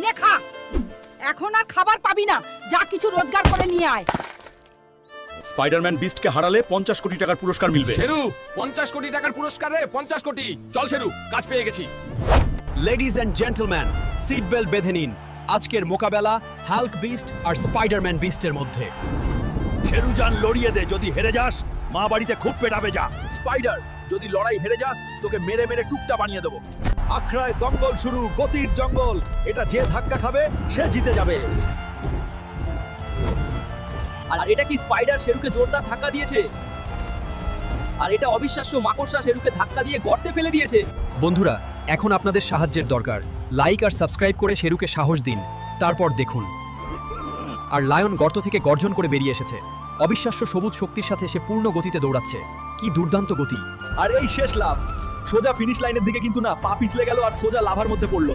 নে খা। এখন আর খাবার পাবি না, যা কিছু রোজগার করে নিয়ে আয়। স্পাইডারম্যান বিস্টকে হারালে 50 কোটি টাকার পুরস্কার মিলবে। শেরু 50 কোটি টাকার পুরস্কার রে, 50 কোটি। চল শেরু, কাজ পেয়ে গেছি। Ladies and gentleman, seat belt বেঁধে নিন। আজকের মোকাবেলা হাল্ক বিস্ট আর স্পাইডারম্যান বিস্টের মধ্যে। শেরুজান লড়িয়ে দে, যদি হেরে যাস মা বাড়িতে খুব পেটাবে যা। স্পাইডার, যদি লড়াই হেরে যাস তোকে মেরে মেরে টুকটা বানিয়ে দেবো। আখড়ায় দঙ্গল শুরু, গতির জঙ্গল। এটা যে ধাক্কা খাবে সে জিতে যাবে। আর এটা কি স্পাইডার শেরুকে জোরদার ধাক্কা দিয়েছে, আর এটা অবিশ্বাস্য মাকড়সা শেরুকে ধাক্কা দিয়ে গর্তে ফেলে দিয়েছে। বন্ধুরা, এখন আপনাদের সাহায্যের দরকার। লাইক আর সাবস্ক্রাইব করে শেরুকে সাহস দিন, তারপর দেখুন। আর লায়ন গর্ত থেকে গর্জন করে বেরিয়ে এসেছে। অবিশ্বাস্য সবুজ শক্তির সাথে সে পূর্ণ গতিতে দৌড়াচ্ছে। কি দুর্দান্ত গতি! আর এই শেষ লাভ, সোজা ফিনিশ লাইনের দিকে কিন্তু না, পা পিছলে গেল আর সোজা লাভার মধ্যে পড়লো।